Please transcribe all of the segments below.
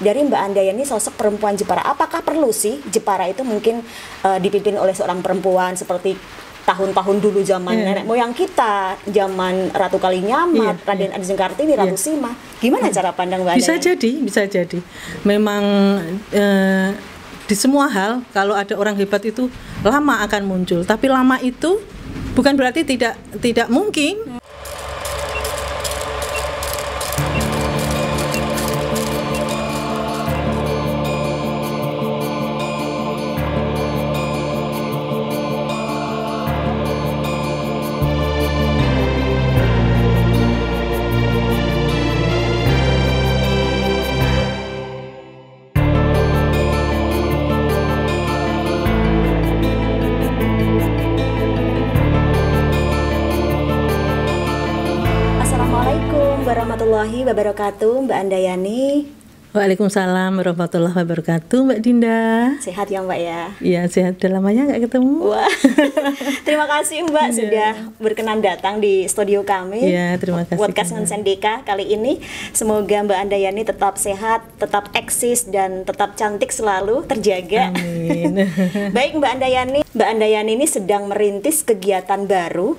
Dari Mbak Andayani sosok perempuan Jepara, apakah perlu sih Jepara itu mungkin dipimpin oleh seorang perempuan seperti tahun-tahun dulu zaman nenek moyang kita, zaman Ratu Kalinyamat, Raden Ajeng Kartini, Ratu Sima. Gimana cara pandang Mbak Andayani? Bisa jadi. Memang di semua hal kalau ada orang hebat itu lama akan muncul. Tapi lama itu bukan berarti tidak mungkin. Warahmatullahi wabarakatuh, Mbak Andayani. Waalaikumsalam warahmatullahi wabarakatuh, Mbak Dinda. Sehat ya Mbak ya? Iya sehat, udah lamanya nggak ketemu. Wah, terima kasih Mbak sudah berkenan datang di studio kami. Iya, terima kasih. Podcast Sendika kali ini. Semoga Mbak Andayani tetap sehat, tetap eksis dan tetap cantik selalu, terjaga. Amin. Baik Mbak Andayani ini sedang merintis kegiatan baru.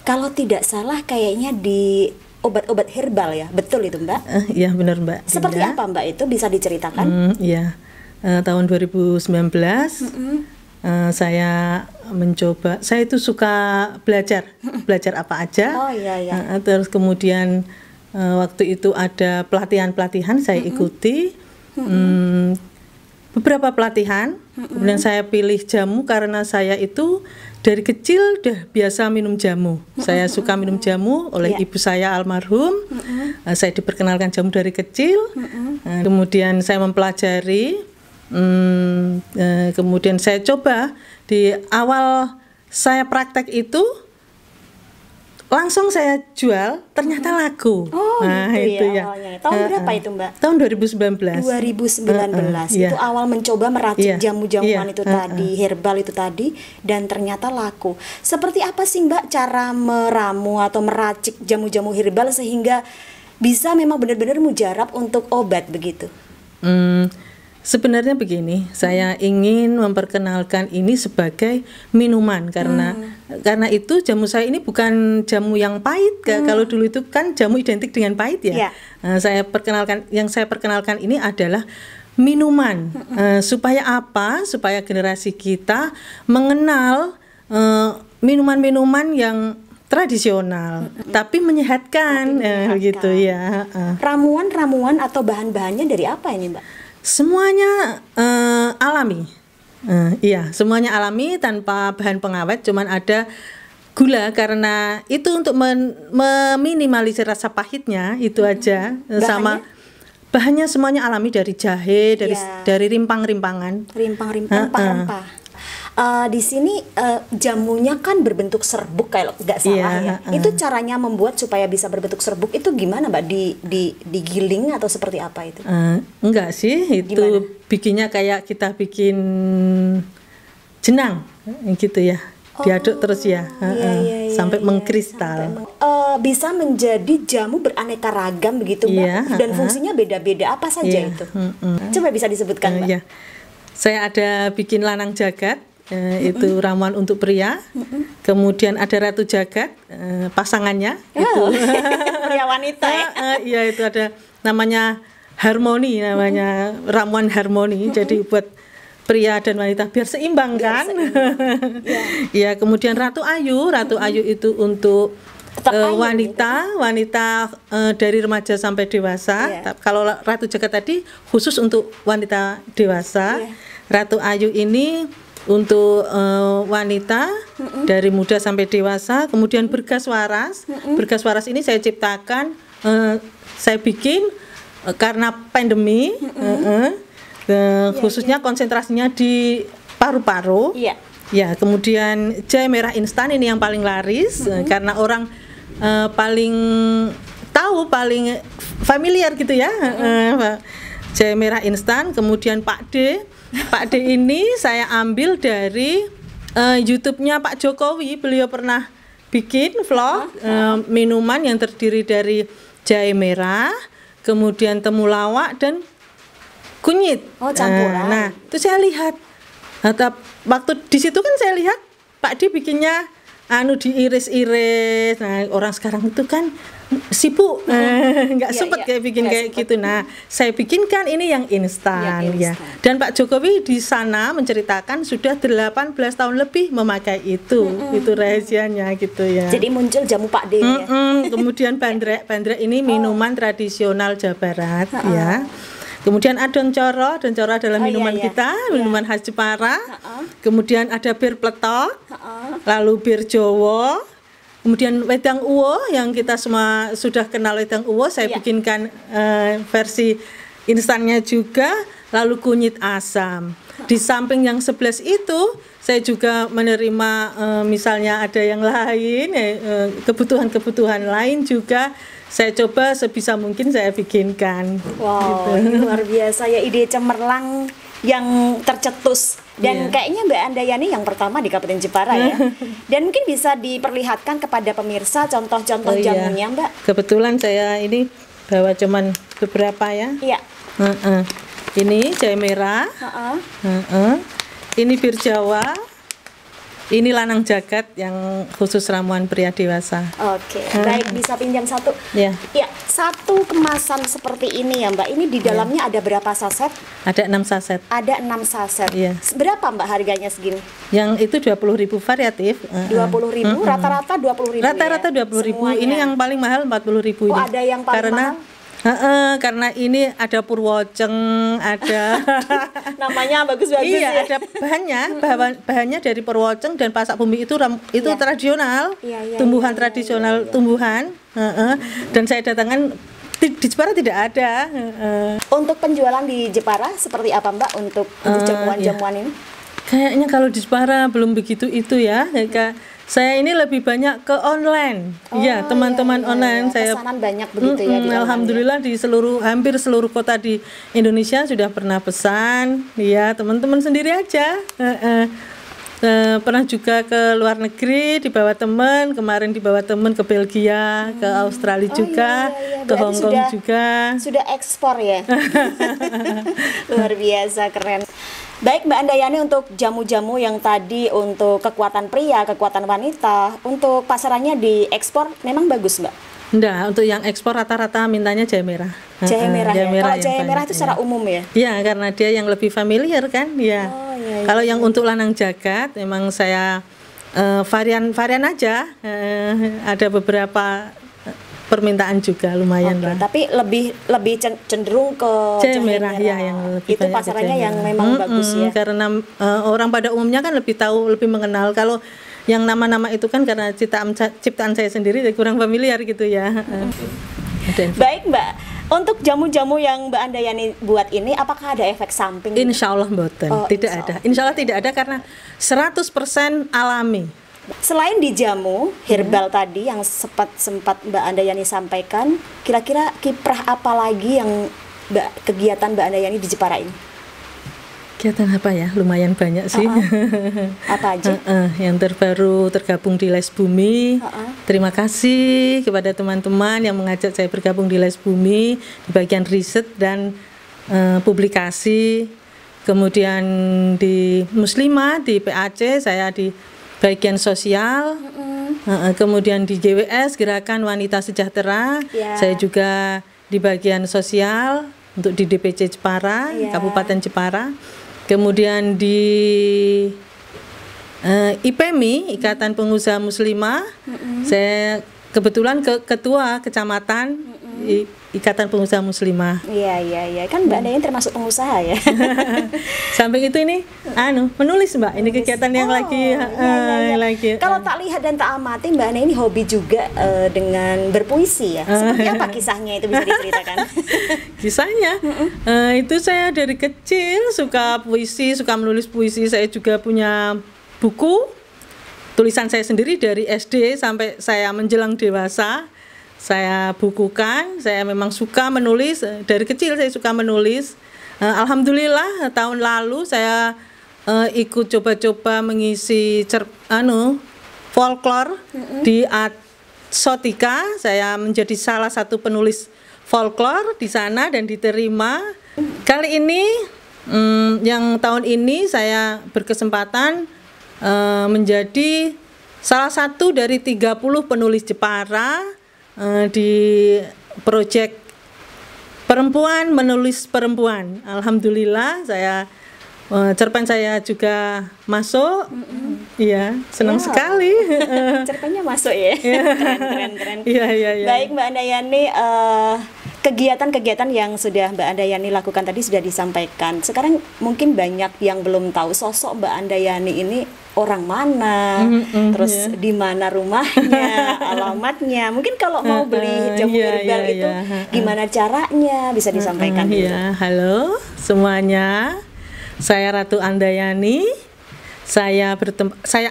Kalau tidak salah kayaknya di obat-obat herbal ya, betul itu Mbak? Iya benar Mbak. Seperti apa Mbak itu, bisa diceritakan? Iya, tahun 2019 saya mencoba, saya itu suka belajar apa aja. Oh iya iya. Terus kemudian waktu itu ada pelatihan saya ikuti. Beberapa pelatihan, kemudian saya pilih jamu karena saya itu dari kecil udah biasa minum jamu. Saya suka minum jamu oleh ibu saya almarhum. Saya diperkenalkan jamu dari kecil. Kemudian saya mempelajari. Kemudian saya coba di awal saya praktek itu langsung saya jual, ternyata laku. Oh nah, gitu itu ya awalnya. Tahun berapa itu Mbak? Tahun 2019. 2019 itu awal mencoba meracik jamu-jamuan itu tadi, herbal itu tadi, dan ternyata laku. Seperti apa sih Mbak cara meramu atau meracik jamu-jamu herbal sehingga bisa memang benar-benar mujarab untuk obat begitu? Sebenarnya begini, saya ingin memperkenalkan ini sebagai minuman karena itu jamu saya ini bukan jamu yang pahit. Kalau dulu itu kan jamu identik dengan pahit ya. Yang saya perkenalkan ini adalah minuman. Supaya apa? Supaya generasi kita mengenal minuman-minuman yang tradisional tapi menyehatkan, gitu ya. Ramuan-ramuan atau bahan-bahannya dari apa ini Mbak? Semuanya alami, iya semuanya alami tanpa bahan pengawet, cuman ada gula karena itu untuk meminimalisir rasa pahitnya itu aja. Sama bahannya semuanya alami dari jahe, dari rimpang-rimpangan. Rempah-rempah. Di sini jamunya kan berbentuk serbuk kalau nggak salah ya. Itu caranya membuat supaya bisa berbentuk serbuk itu gimana Mbak? Digiling atau seperti apa itu? Enggak sih, itu gimana? Bikinnya kayak kita bikin jenang gitu ya. Diaduk terus ya, sampai mengkristal. Bisa menjadi jamu beraneka ragam begitu Mbak. Dan fungsinya beda-beda, apa saja itu? Coba bisa disebutkan Mbak. Saya ada bikin lanang jagat. Itu ramuan untuk pria. Kemudian ada Ratu Jagat, pasangannya itu pria wanita ya. Iya itu ada namanya harmoni, namanya ramuan harmoni. Jadi buat pria dan wanita biar seimbang kan. Ya kemudian Ratu Ayu itu untuk wanita dari remaja sampai dewasa. Kalau Ratu Jagat tadi khusus untuk wanita dewasa. Ratu Ayu ini untuk wanita dari muda sampai dewasa. Kemudian bergas waras. Bergas waras ini saya ciptakan, saya bikin karena pandemi, khususnya konsentrasinya di paru-paru. Ya, kemudian jahe merah instan ini yang paling laris karena orang paling tahu, paling familiar gitu ya. Jahe merah instan. Kemudian Pak D ini saya ambil dari YouTube-nya Pak Jokowi. Beliau pernah bikin vlog minuman yang terdiri dari jahe merah, kemudian temulawak dan kunyit. Oh, campuran. Nah, itu saya lihat. Waktu di situ kan saya lihat Pak D bikinnya diiris-iris. Nah, orang sekarang itu kan sibuk, nggak sempet kayak bikin kayak gitu. Nah, saya bikinkan ini yang instan ya. Dan Pak Jokowi di sana menceritakan sudah 18 tahun lebih memakai itu. Itu rahasianya gitu ya. Jadi muncul jamu Pak D ya. Kemudian bandrek ini minuman tradisional Jawa Barat ya. Kemudian adon coro adalah minuman kita, minuman khas Jepara. Kemudian ada bir pletok, lalu bir Jowo. Kemudian wedang uwo yang kita semua sudah kenal wedang uwo, saya bikinkan versi instannya juga, lalu kunyit asam. Di samping yang 11 itu, saya juga menerima misalnya ada yang lain, kebutuhan-kebutuhan lain juga. Saya coba sebisa mungkin saya bikinkan. Wow, gitu. Luar biasa ya, ide cemerlang yang tercetus. Dan kayaknya Mbak Andayani yang pertama di Kabupaten Jepara ya. Dan mungkin bisa diperlihatkan kepada pemirsa contoh-contoh jamunya Mbak. Kebetulan saya ini bawa cuman beberapa ya. Iya. Ini jahe merah. Ini bir Jawa. Ini lanang jagat yang khusus ramuan pria dewasa. Oke, baik, bisa pinjam satu. Ya, satu kemasan seperti ini ya Mbak. Ini di dalamnya ada berapa saset? Ada 6 saset. Ada 6 saset. Ya. Berapa Mbak harganya segini? Yang itu 20.000 variatif. 20.000, rata-rata 20.000. Rata-rata 20.000. Ini yang paling mahal 40.000 ini. Oh, ada yang paling mahal? Karena ini ada purwoceng, ada namanya bagus-bagus ya. Ada bahannya dari purwoceng dan pasak bumi itu tradisional, tumbuhan tradisional, tumbuhan. Dan saya datangkan di Jepara tidak ada. Untuk penjualan di Jepara seperti apa Mbak untuk jamuan-jamuan ini? Kayaknya kalau di Jepara belum begitu itu ya. Saya ini lebih banyak ke online, teman-teman online. Saya pesanan banyak begitu ya. Alhamdulillah di hampir seluruh kota di Indonesia sudah pernah pesan, teman-teman sendiri aja. Pernah juga ke luar negeri dibawa teman, kemarin dibawa teman ke Belgia, ke Australia juga, ke Hong Kong juga. Sudah ekspor ya. Luar biasa, keren. Baik Mbak Andayani, untuk jamu-jamu yang tadi untuk kekuatan pria, kekuatan wanita, untuk pasarannya di ekspor memang bagus Mbak? Enggak, untuk yang ekspor rata-rata mintanya jahe merah. Jahe merah ya? Kalau jahe merah itu secara umum ya? Iya, karena dia yang lebih familiar kan. Kalau yang untuk lanang jagat, memang saya varian aja, ada beberapa permintaan juga lumayan lah. Tapi lebih cenderung ke jahe merah ya, yang lebih itu pasarannya yang memang bagus ya. Karena orang pada umumnya kan lebih tahu, lebih mengenal. Kalau yang nama-nama itu kan karena ciptaan saya sendiri, kurang familiar gitu ya. Baik Mbak, untuk jamu-jamu yang Mbak Andayani buat ini, apakah ada efek samping? Insya Allah mboten, tidak ada. Insya Allah tidak ada karena 100% alami. Selain di jamu herbal tadi yang sempat Mbak Andayani sampaikan, kira-kira kiprah apa lagi yang kegiatan Mbak Andayani di Jepara ini? Kegiatan apa ya? Lumayan banyak sih. Apa aja? Yang terbaru tergabung di Les Bumi. Terima kasih kepada teman-teman yang mengajak saya bergabung di Les Bumi di bagian riset dan publikasi. Kemudian di Muslimah, di PAC saya di bagian sosial, kemudian di GWS Gerakan Wanita Sejahtera, saya juga di bagian sosial untuk di DPC Jepara, Kabupaten Jepara, kemudian di IPMI Ikatan Pengusaha Muslimah, saya kebetulan ketua kecamatan Ikatan Pengusaha Muslimah. Iya. Kan Mbak Andayani termasuk pengusaha ya. Samping itu ini menulis Mbak. Ini kegiatan yang lagi. Kalau tak lihat dan tak amati, Mbak Andayani hobi juga dengan berpuisi ya. Seperti apa kisahnya itu, bisa diceritakan? Kisahnya itu saya dari kecil suka puisi, suka menulis puisi. Saya juga punya buku tulisan saya sendiri dari SD sampai saya menjelang dewasa. Saya bukukan, saya memang suka menulis, dari kecil saya suka menulis. Alhamdulillah tahun lalu saya ikut coba-coba mengisi folklore di Sotika. Saya menjadi salah satu penulis folklore di sana dan diterima Kali ini yang tahun ini saya berkesempatan menjadi salah satu dari 30 penulis Jepara di proyek Perempuan Menulis Perempuan. Alhamdulillah cerpen saya juga masuk. Iya, senang sekali. Cerpennya masuk ya. Keren. Iya. Baik Mbak Andayani, kegiatan-kegiatan yang sudah Mbak Andayani lakukan tadi sudah disampaikan. Sekarang mungkin banyak yang belum tahu sosok Mbak Andayani ini orang mana, terus di mana rumahnya, alamatnya. Mungkin kalau mau beli jamu herbal itu gimana caranya, bisa disampaikan dulu. Halo semuanya. Saya Ratu Andayani. Saya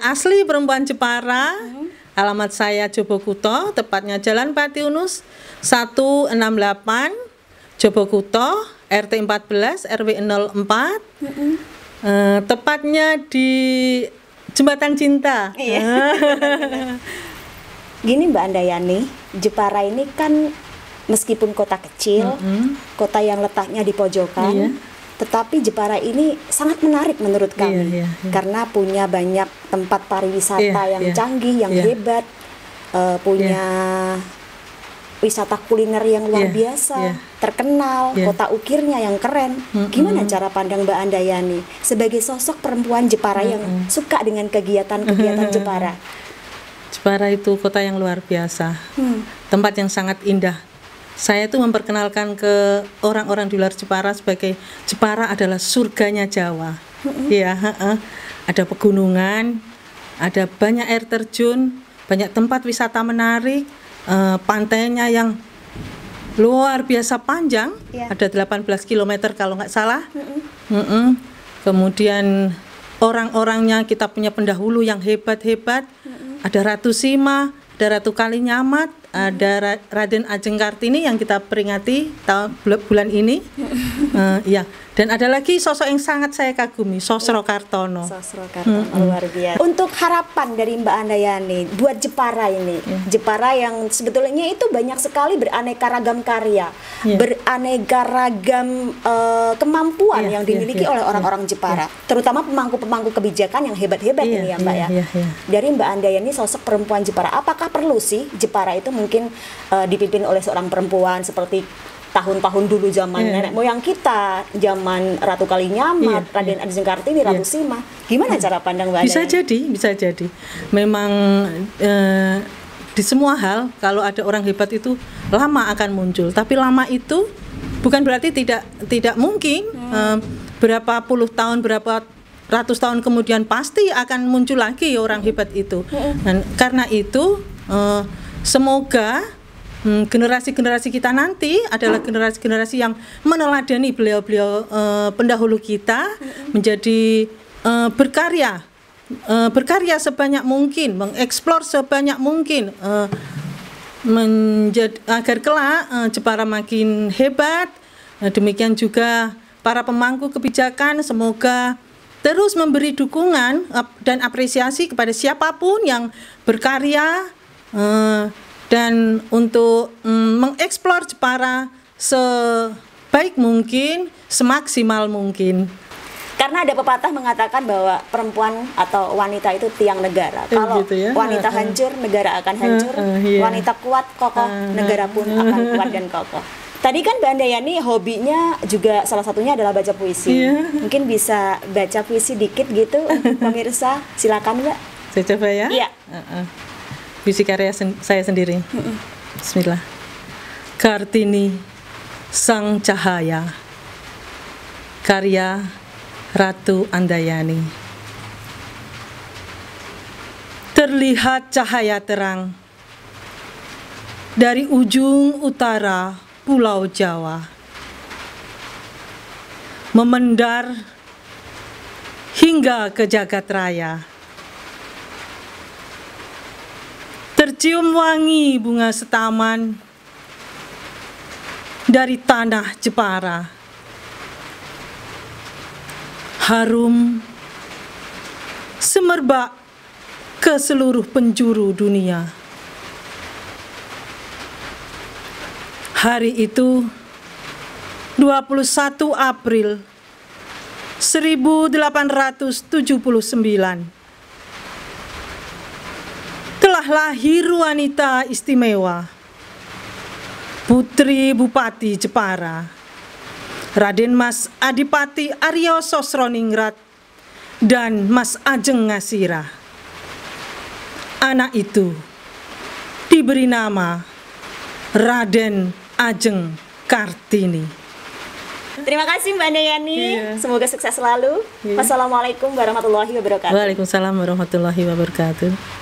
asli perempuan Jepara. Alamat saya Jobokuto, tepatnya Jalan Patiunus 168, Jobokuto, RT 14, RW 04. Tepatnya di Jembatan Cinta. Iya. Gini Mbak Andayani, Jepara ini kan meskipun kota kecil, kota yang letaknya di pojokan, tetapi Jepara ini sangat menarik menurut kami karena punya banyak tempat pariwisata yang canggih, yang hebat, punya wisata kuliner yang luar biasa, terkenal, kota ukirnya yang keren. Gimana cara pandang Mbak Andayani sebagai sosok perempuan Jepara yang suka dengan kegiatan-kegiatan Jepara? Jepara itu kota yang luar biasa, tempat yang sangat indah. Saya itu memperkenalkan ke orang-orang di luar Jepara sebagai Jepara adalah surganya Jawa. Ada pegunungan, ada banyak air terjun, banyak tempat wisata menarik, pantainya yang luar biasa panjang, ada 18 km kalau nggak salah. Kemudian orang-orangnya kita punya pendahulu yang hebat-hebat, ada Ratu Sima, ada Ratu Kalinyamat, ada Raden Ajeng Kartini yang kita peringati bulan ini. Dan ada lagi sosok yang sangat saya kagumi, Sosro Kartono. Sosro Kartono luar biasa. Untuk harapan dari Mbak Andayani buat Jepara ini, Jepara yang sebetulnya itu banyak sekali beraneka ragam karya, beraneka ragam kemampuan yang dimiliki oleh orang-orang Jepara, terutama pemangku-pemangku kebijakan yang hebat-hebat ini ya Mbak ya. Dari Mbak Andayani sosok perempuan Jepara, apakah perlu sih Jepara itu mungkin dipimpin oleh seorang perempuan seperti tahun-tahun dulu zaman nenek moyang kita, zaman Ratu Kalinyamat, Raden Ajeng Kartini, Ratu Sima. Gimana cara pandang Mbak Andayani? Bisa jadi. Memang di semua hal kalau ada orang hebat itu lama akan muncul. Tapi lama itu bukan berarti tidak mungkin. Berapa puluh tahun, berapa ratus tahun kemudian pasti akan muncul lagi orang hebat itu. Dan karena itu semoga generasi-generasi kita nanti adalah generasi-generasi yang meneladani beliau-beliau pendahulu kita, menjadi berkarya sebanyak mungkin, mengeksplor sebanyak mungkin, agar kelak Jepara makin hebat. Demikian juga para pemangku kebijakan semoga terus memberi dukungan dan apresiasi kepada siapapun yang berkarya dan untuk mengeksplor Jepara sebaik mungkin, semaksimal mungkin. Karena ada pepatah mengatakan bahwa perempuan atau wanita itu tiang negara. Kalau gitu ya? Wanita hancur, negara akan hancur. Wanita kuat, kokoh, negara pun akan kuat dan kokoh. Tadi kan Mbak Andayani hobinya juga salah satunya adalah baca puisi. Mungkin bisa baca puisi dikit gitu untuk pemirsa. Silakan Mbak. Saya coba ya. Iya. Puisi karya saya sendiri. Bismillah. Kartini Sang Cahaya, karya Ratu Andayani. Terlihat cahaya terang dari ujung utara Pulau Jawa, memendar hingga ke jagat raya. Tercium wangi bunga setaman dari tanah Jepara. Harum semerbak ke seluruh penjuru dunia. Hari itu 21 April 1879 telah lahir wanita istimewa, Putri Bupati Jepara, Raden Mas Adipati Aryo Sosroningrat dan Mas Ajeng Ngasira. Anak itu diberi nama Raden Ajeng Kartini. Terima kasih Mbak Nayani. Iya. Semoga sukses selalu. Iya. Wassalamualaikum warahmatullahi wabarakatuh. Waalaikumsalam warahmatullahi wabarakatuh.